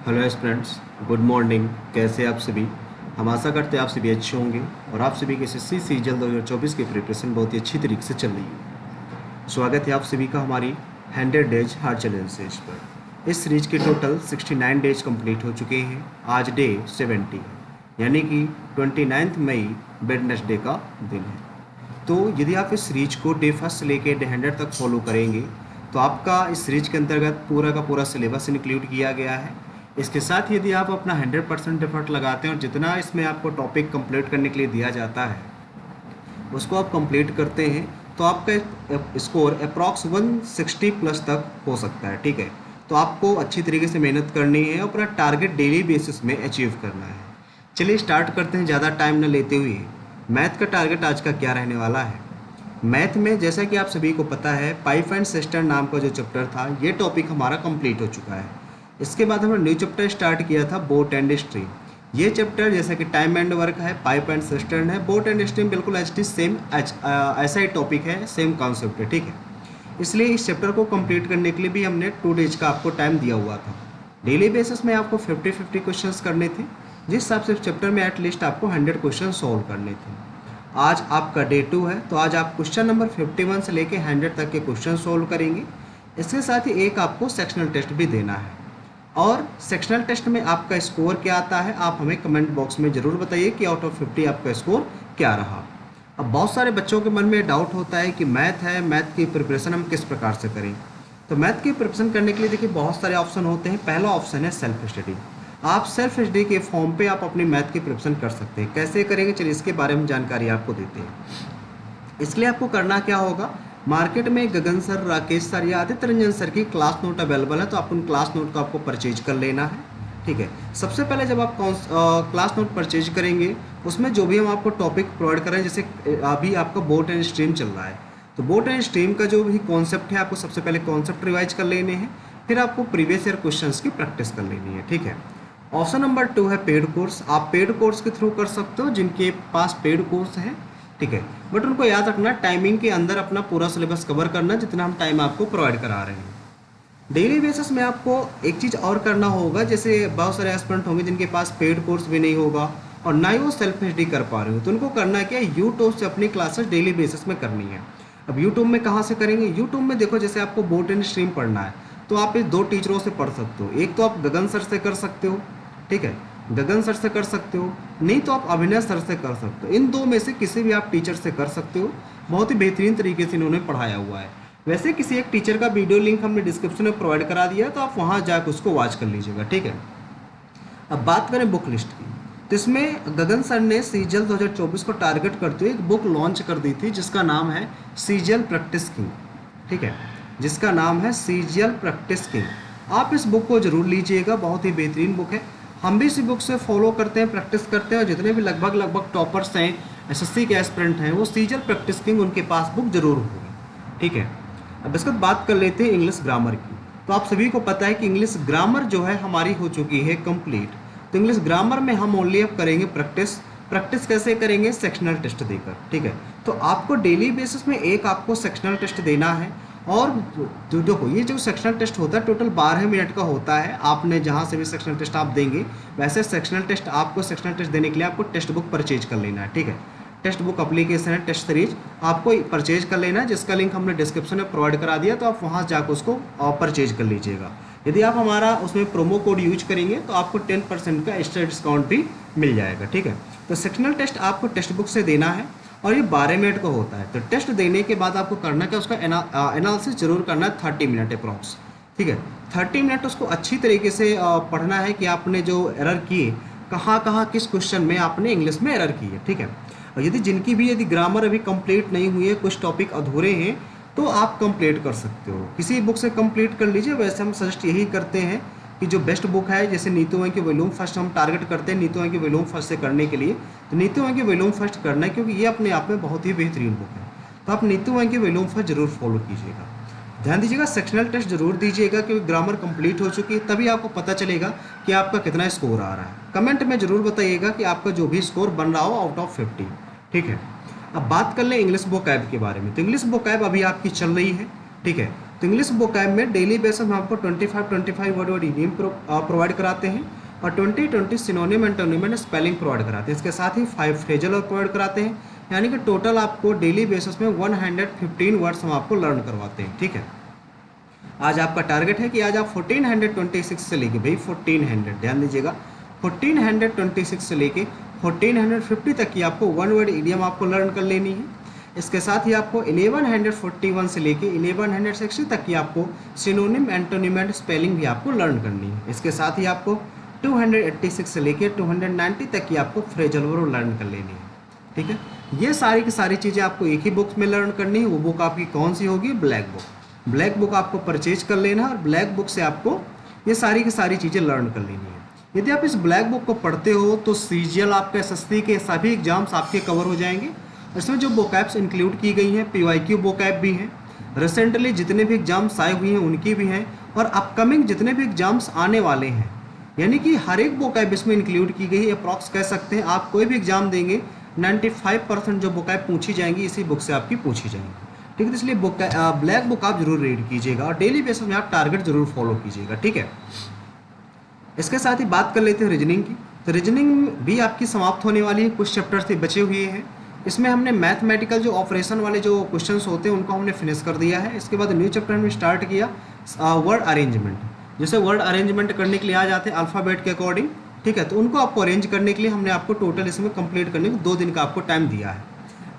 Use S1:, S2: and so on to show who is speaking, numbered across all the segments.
S1: Hello students, good morning. कैसे आप सभी? हम आशा करते हैं आप सभी अच्छे होंगे और आप सभी के एसएससी सीजीएल 2024 की प्रिपरेशन बहुत ही अच्छी तरीके से चल रही है। स्वागत है आप सभी का हमारी 100 डेज हार्ड चैलेंज सीरीज पर। इस सीरीज के टोटल 69 डेज कंप्लीट हो चुके हैं। आज डे 70 है, यानी कि 29 मई वेडनेसडे का दिन है। तो यदि आप इस सीरीज को डे फर्स्ट से लेकर डे 100 तक फॉलो करेंगे तो आपका इस सीरीज के अंतर्गत पूरा का पूरा सिलेबस इंक्लूड किया गया है। इसके साथ ही यदि आप अपना 100% एफर्ट लगाते हैं और जितना इसमें आपको टॉपिक कंप्लीट करने के लिए दिया जाता है उसको आप कंप्लीट करते हैं तो आपका स्कोर अप्रॉक्स 160 प्लस तक हो सकता है। ठीक है, तो आपको अच्छी तरीके से मेहनत करनी है और अपना टारगेट डेली बेसिस में अचीव करना है। चलिए स्टार्ट करते हैं ज़्यादा टाइम न लेते हुए। मैथ का टारगेट आज का क्या रहने वाला है? मैथ में जैसा कि आप सभी को पता है, पाइप एंड सिस्टम नाम का जो चैप्टर था ये टॉपिक हमारा कंप्लीट हो चुका है। इसके बाद हमने न्यू चैप्टर स्टार्ट किया था बोट एंड स्ट्रीम। ये चैप्टर जैसा कि टाइम एंड वर्क है, पाइप एंड सिस्टम है, बोट एंड स्ट्रीम बिल्कुल एच टी सेम ऐसा ही टॉपिक है, सेम कॉन्सेप्ट है। ठीक है, इसलिए इस चैप्टर को कंप्लीट करने के लिए भी हमने 2 डेज का आपको टाइम दिया हुआ था। डेली बेसिस में आपको 50-50 क्वेश्चंस करने थे, जिस हिसाब से चैप्टर में एटलीस्ट आपको 100 क्वेश्चन सॉल्व करने थे। आज आपका डे 2 है, तो आज आप क्वेश्चन नंबर 51 से लेके 100 तक के क्वेश्चन सॉल्व करेंगे। इसके साथ ही एक आपको सेक्शनल टेस्ट भी देना है और सेक्शनल टेस्ट में आपका स्कोर क्या आता है आप हमें कमेंट बॉक्स में ज़रूर बताइए कि आउट ऑफ 50 आपका स्कोर क्या रहा। अब बहुत सारे बच्चों के मन में डाउट होता है कि मैथ है, मैथ की प्रिपरेशन हम किस प्रकार से करें। तो मैथ की प्रिपरेशन करने के लिए देखिए बहुत सारे ऑप्शन होते हैं। पहला ऑप्शन है सेल्फ स्टडी। आप सेल्फ स्टडी के फॉर्म पे आप अपनी मैथ की प्रिपरेशन कर सकते हैं। कैसे करेंगे, चलिए इसके बारे में जानकारी आपको देते हैं। इसके लिए आपको करना क्या होगा, मार्केट में गगन सर, राकेश सर या आदित्य रंजन सर की क्लास नोट अवेलेबल है, तो आप उन क्लास नोट को आपको परचेज कर लेना है। ठीक है, सबसे पहले जब आप क्लास नोट परचेज करेंगे उसमें जो भी हम आपको टॉपिक प्रोवाइड कर रहे हैं, जैसे अभी आपका बोट एंड स्ट्रीम चल रहा है, तो बोट एंड स्ट्रीम का जो भी कॉन्सेप्ट है आपको सबसे पहले कॉन्सेप्ट रिवाइज कर लेने हैं, फिर आपको प्रीवियस ईयर क्वेश्चंस की प्रैक्टिस कर लेनी है। ठीक है, ऑप्शन नंबर 2 है पेड कोर्स। आप पेड कोर्स के थ्रू कर सकते हो जिनके पास पेड कोर्स है। ठीक है, बट उनको याद रखना टाइमिंग के अंदर अपना पूरा सिलेबस कवर करना जितना हम टाइम आपको प्रोवाइड करा रहे हैं। डेली बेसिस में आपको एक चीज़ और करना होगा, जैसे बहुत सारे एस्पिरेंट होंगे जिनके पास पेड कोर्स भी नहीं होगा और ना ही वो सेल्फ स्टडी कर पा रहे हो, तो उनको करना क्या है, यूट्यूब से अपनी क्लासेस डेली बेसिस में करनी है। अब यूट्यूब में कहाँ से करेंगे, यूट्यूब में देखो जैसे आपको बोट एंड स्ट्रीम पढ़ना है तो आप इस 2 टीचरों से पढ़ सकते हो। एक तो आप गगन सर से कर सकते हो, ठीक है, गगन सर से कर सकते हो, नहीं तो आप अभिनय सर से कर सकते हो। इन 2 में से किसी भी आप टीचर से कर सकते हो। बहुत ही बेहतरीन तरीके से इन्होंने पढ़ाया हुआ है। वैसे किसी एक टीचर का वीडियो लिंक हमने डिस्क्रिप्शन में प्रोवाइड करा दिया है, तो आप वहाँ जाकर उसको वॉच कर लीजिएगा। ठीक है, अब बात करें बुक लिस्ट की, तो इसमें गगन सर ने सीजीएल 2024 को टारगेट करते हुए एक बुक लॉन्च कर दी थी जिसका नाम है सीजीएल प्रैक्टिस किंग। ठीक है, जिसका नाम है सीजीएल प्रैक्टिस किंग। आप इस बुक को जरूर लीजिएगा, बहुत ही बेहतरीन बुक है। हम भी इसी बुक से फॉलो करते हैं, प्रैक्टिस करते हैं और जितने भी लगभग टॉपर्स हैं, एसएससी के एस्पिरेंट हैं, वो सीजीएल प्रैक्टिस किंग उनके पास बुक जरूर होगी। ठीक है, अब इसके बाद बात कर लेते हैं इंग्लिश ग्रामर की। तो आप सभी को पता है कि इंग्लिश ग्रामर जो है हमारी हो चुकी है कंप्लीट। तो इंग्लिश ग्रामर में हम ओनली अब करेंगे प्रैक्टिस। प्रैक्टिस कैसे करेंगे, सेक्शनल टेस्ट देकर। ठीक है, तो आपको डेली बेसिस में एक आपको सेक्शनल टेस्ट देना है और जो देखो ये जो सेक्शनल टेस्ट होता है टोटल 12 मिनट का होता है। आपने जहाँ से भी सेक्शनल टेस्ट आप देंगे, वैसे सेक्शनल टेस्ट आपको सेक्शनल टेस्ट देने के लिए आपको टेक्स्ट बुक परचेज कर लेना है। ठीक है, टेक्स्ट बुक एप्लीकेशन है, टेस्ट सीरीज आपको परचेज कर लेना है, जिसका लिंक हमने डिस्क्रिप्शन में प्रोवाइड करा दिया, तो आप वहाँ जाकर उसको परचेज कर लीजिएगा। यदि आप हमारा उसमें प्रोमो कोड यूज करेंगे तो आपको 10% का एक्स्ट्रा डिस्काउंट भी मिल जाएगा। ठीक है, तो सेक्शनल टेस्ट आपको टेक्स्ट बुक से देना है और ये 12 मिनट का होता है। तो टेस्ट देने के बाद आपको करना क्या, उसका एनालिसिस जरूर करना है 30 मिनट अप्रॉक्स। ठीक है, 30 मिनट उसको अच्छी तरीके से पढ़ना है कि आपने जो एरर किए कहाँ किस क्वेश्चन में आपने इंग्लिश में एरर की है। ठीक है, और यदि ग्रामर अभी कंप्लीट नहीं हुई है, कुछ टॉपिक अधूरे हैं, तो आप कंप्लीट कर सकते हो, किसी बुक से कंप्लीट कर लीजिए। वैसे हम सजेस्ट यही करते हैं कि जो बेस्ट बुक है, जैसे नीतू की वॉल्यूम फर्स्ट हम टारगेट करते हैं नीतू की वॉल्यूम फर्स्ट से करने के लिए, तो नीतू की वॉल्यूम फर्स्ट करना है क्योंकि ये अपने आप में बहुत ही बेहतरीन बुक है। तो आप नीतू की वॉल्यूम फर्स्ट जरूर फॉलो कीजिएगा। ध्यान दीजिएगा, सेक्शनल टेस्ट जरूर दीजिएगा क्योंकि ग्रामर कंप्लीट हो चुकी है, तभी आपको पता चलेगा कि आपका कितना स्कोर आ रहा है। कमेंट में जरूर बताइएगा कि आपका जो भी स्कोर बन रहा हो आउट ऑफ 50। ठीक है, अब बात कर लें इंग्लिश वोकैब के बारे में। तो इंग्लिश वोकैब अभी आपकी चल रही है। ठीक है, तो इंग्लिश वोकैब में डेली बेसिस में आपको 25 वर्ड इडियम प्रोवाइड कराते हैं और 20 synonym antonym and spelling provide कराते हैं। इसके साथ ही 5 फ्रेजल और प्रोवाइड कराते हैं, यानी कि टोटल आपको डेली बेसिस में 115 वर्ड्स हम आपको लर्न करवाते हैं। ठीक है, आज आपका टारगेट है कि आज आप 1426 से लेके भाई 1400, ध्यान दीजिएगा, 1426 से लेके 1450 तक की आपको वन वर्ड इडियम आपको लर्न कर लेनी है। इसके साथ ही आपको 1141 से लेके 1160 तक की आपको सिनोनिम एंटोनिम एंड स्पेलिंग भी आपको लर्न करनी है। इसके साथ ही आपको 286 से लेके 290 तक की आपको फ्रेजल वर्ड लर्न कर लेनी है। ठीक है, ये सारी की सारी चीज़ें आपको एक ही बुक में लर्न करनी है। वो बुक आपकी कौन सी होगी? Black book. ब्लैक बुक आपको परचेज कर लेना है और ब्लैक बुक से आपको ये सारी की सारी चीज़ें लर्न कर लेनी है। यदि आप इस ब्लैक बुक को पढ़ते हो तो सीजीएल आपका एसएससी के सभी एग्जाम्स आपके कवर हो जाएंगे। इसमें जो वोकैब्स इंक्लूड की गई हैं, पीवाईक्यू वोकैब भी हैं, रिसेंटली जितने भी एग्जाम्स आए हुए हैं उनकी भी हैं, और अपकमिंग जितने भी एग्जाम्स आने वाले हैं, यानी कि हर एक वोकैब इसमें इंक्लूड की गई है। अप्रॉक्स कह सकते हैं आप कोई भी एग्जाम देंगे 95% जो वोकैब पूछी जाएंगी इसी बुक से आपकी पूछी जाएंगी। ठीक है, इसलिए ब्लैक बुक आप जरूर रीड कीजिएगा और डेली बेसिस में आप टारगेट जरूर फॉलो कीजिएगा। ठीक है, इसके साथ ही बात कर लेते हैं रीजनिंग की। तो रीजनिंग भी आपकी समाप्त होने वाली है, कुछ चैप्टर से बचे हुए हैं। इसमें हमने मैथमेटिकल जो ऑपरेशन वाले जो क्वेश्चंस होते हैं उनको हमने फिनिश कर दिया है। इसके बाद न्यू चैप्टर हमने स्टार्ट किया वर्ड अरेंजमेंट। जैसे वर्ड अरेंजमेंट करने के लिए आ जाते हैं अल्फ़ाबेट के अकॉर्डिंग। ठीक है, तो उनको आपको अरेंज करने के लिए हमने आपको टोटल इसमें कंप्लीट करने को 2 दिन का आपको टाइम दिया है।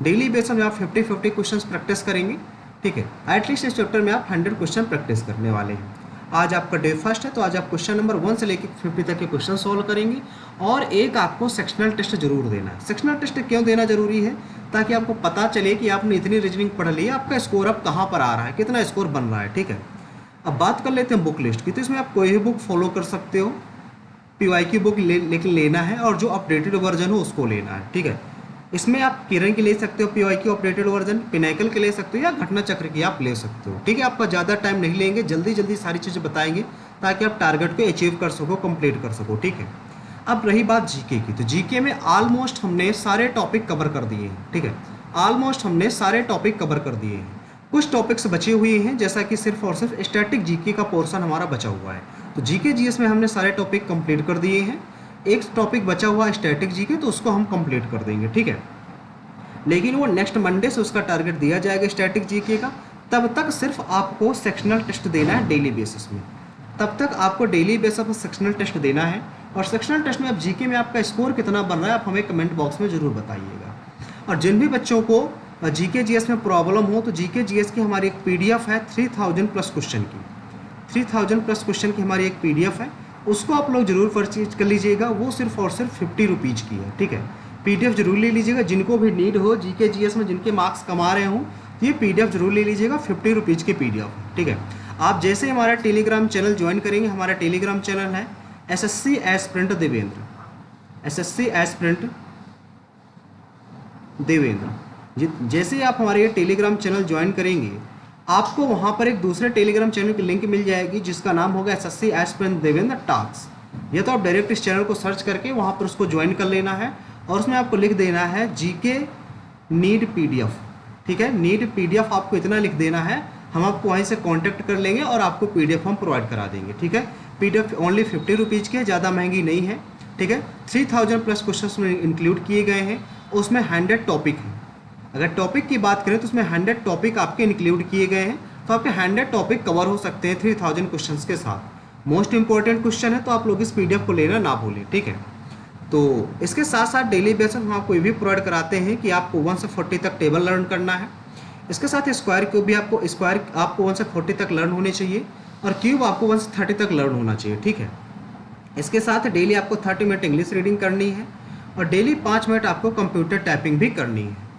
S1: डेली बेसिस में आप 50 क्वेश्चन प्रैक्टिस करेंगे। ठीक है, एटलीस्ट इस चैप्टर में आप 100 क्वेश्चन प्रैक्टिस करने वाले हैं। आज आपका डे फर्स्ट है तो आज आप क्वेश्चन नंबर 1 से लेकर 50 तक के क्वेश्चन सॉल्व करेंगे और एक आपको सेक्शनल टेस्ट जरूर देना है। सेक्शनल टेस्ट क्यों देना जरूरी है? ताकि आपको पता चले कि आपने इतनी रीजनिंग पढ़ ली है, आपका स्कोर अब कहाँ पर आ रहा है, कितना स्कोर बन रहा है। ठीक है, अब बात कर लेते हैं बुक लिस्ट की। तो इसमें आप कोई भी बुक फॉलो कर सकते हो, पीवाईक्यू बुक लेकिन लेना है और जो अपडेटेड वर्जन हो उसको लेना है। ठीक है, इसमें आप किरण की ले सकते हो पीवाईक्यू अपडेटेड वर्जन, पिनाकल के ले सकते हो या घटना चक्र की आप ले सकते हो। ठीक है, आपका ज़्यादा टाइम नहीं लेंगे, जल्दी जल्दी सारी चीज़ें बताएंगे ताकि आप टारगेट को अचीव कर सको, कंप्लीट कर सको। ठीक है, अब रही बात जीके की, तो जीके में ऑलमोस्ट हमने सारे टॉपिक कवर कर दिए हैं। ठीक है, ऑलमोस्ट हमने सारे टॉपिक कवर कर दिए हैं। कुछ टॉपिक्स बचे हुए हैं, जैसा कि सिर्फ और सिर्फ स्टैटिक जीके का पोर्शन हमारा बचा हुआ है। तो जीके जीएस में हमने सारे टॉपिक कंप्लीट कर दिए हैं। एक टॉपिक बचा हुआ है स्टैटिक जीके, तो उसको हम कंप्लीट कर देंगे। ठीक है, लेकिन वो नेक्स्ट मंडे से उसका टारगेट दिया जाएगा स्टैटिक जीके का। तब तक सिर्फ आपको सेक्शनल टेस्ट देना है डेली बेसिस में। तब तक आपको डेली बेसिस पर सेक्शनल टेस्ट देना है और सेक्शनल टेस्ट में अब जीके में आपका स्कोर कितना बन रहा है आप हमें कमेंट बॉक्स में ज़रूर बताइएगा। और जिन भी बच्चों को जीके जीएस में प्रॉब्लम हो तो जीके जीएस की हमारी एक पीडीएफ है 3000 प्लस क्वेश्चन की, 3000 प्लस क्वेश्चन की हमारी एक पीडीएफ है, उसको आप लोग जरूर परचेज कर लीजिएगा। वो सिर्फ और सिर्फ 50 रुपीज़ की है। ठीक है, पीडीएफ जरूर ले लीजिएगा। जिनको भी नीड हो जीके जीएस में, जिनके मार्क्स कमा रहे हों, तो ये पीडीएफ जरूर ले लीजिएगा। 50 रुपीज़ की पीडीएफ है। ठीक है, आप जैसे हमारा टेलीग्राम चैनल ज्वाइन करेंगे, हमारा टेलीग्राम चैनल है SSC aspirant Devendra, SSC aspirant Devendra. जैसे ही आप हमारे ये टेलीग्राम चैनल ज्वाइन करेंगे, आपको वहाँ पर एक दूसरे टेलीग्राम चैनल की लिंक मिल जाएगी जिसका नाम होगा एसएससी एस्पिरेंट देवेंद्र टॉक्स। या तो आप डायरेक्ट इस चैनल को सर्च करके वहाँ पर उसको ज्वाइन कर लेना है और उसमें आपको लिख देना है जीके नीड पीडीएफ। ठीक है, नीड पीडीएफ आपको इतना लिख देना है, हम आपको वहीं से कांटेक्ट कर लेंगे और आपको पीडीएफ हम प्रोवाइड करा देंगे। ठीक है, पीडीएफ ओनली 50 रुपीज़ की है, ज़्यादा महंगी नहीं है। ठीक है, 3000 प्लस क्वेश्चन में इंक्लूड किए गए हैं, उसमें 100 टॉपिक हैं। अगर टॉपिक की बात करें तो उसमें 100 टॉपिक आपके इंक्लूड किए गए हैं, तो आपके 100 टॉपिक कवर हो सकते हैं 3000 क्वेश्चन के साथ। मोस्ट इंपॉर्टेंट क्वेश्चन है, तो आप लोग इस पीडीएफ को लेना ना भूलें। ठीक है, तो इसके साथ साथ डेली बेसिस हम आपको ये भी प्रोवाइड कराते हैं कि आपको 1 से 40 तक टेबल लर्न करना है। इसके साथ स्क्वायर क्यूब भी आपको 1 से 40 तक लर्न होने चाहिए और क्यूब आपको 1 से 30 तक लर्न होना चाहिए। ठीक है, इसके साथ डेली आपको 30 मिनट इंग्लिश रीडिंग करनी है और डेली 5 मिनट आपको कंप्यूटर टाइपिंग भी करनी है।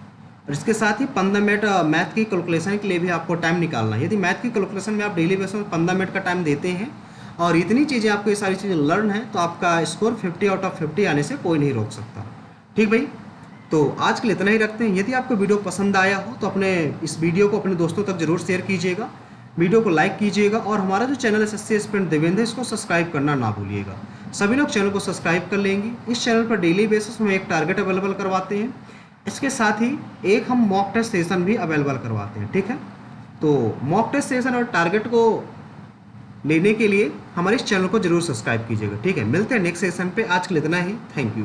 S1: और इसके साथ ही 15 मिनट मैथ की कैलकुलेशन के लिए भी आपको टाइम निकालना है। यदि मैथ की कैलकुलेशन में आप डेली बेसिस में 15 मिनट का टाइम देते हैं और इतनी चीज़ें आपको ये सारी चीज़ें लर्न है, तो आपका स्कोर 50 आउट ऑफ 50 आने से कोई नहीं रोक सकता। ठीक भाई, तो आज के लिए इतना ही रखते हैं। यदि आपको वीडियो पसंद आया हो तो अपने इस वीडियो को अपने दोस्तों तक जरूर शेयर कीजिएगा, वीडियो को लाइक कीजिएगा और हमारा जो चैनल है एसएससी एस्पिरेंट देवेंद्र, इसको सब्सक्राइब करना ना भूलिएगा। सभी लोग चैनल को सब्सक्राइब कर लेंगे। इस चैनल पर डेली बेसिस में एक टारगेट अवेलेबल करवाते हैं, इसके साथ ही एक हम मॉक टेस्ट सेशन भी अवेलेबल करवाते हैं। ठीक है, तो मॉक टेस्ट सेशन और टारगेट को लेने के लिए हमारे इस चैनल को जरूर सब्सक्राइब कीजिएगा। ठीक है, मिलते हैं नेक्स्ट सेशन पे। आज के लिए इतना ही। Thank you.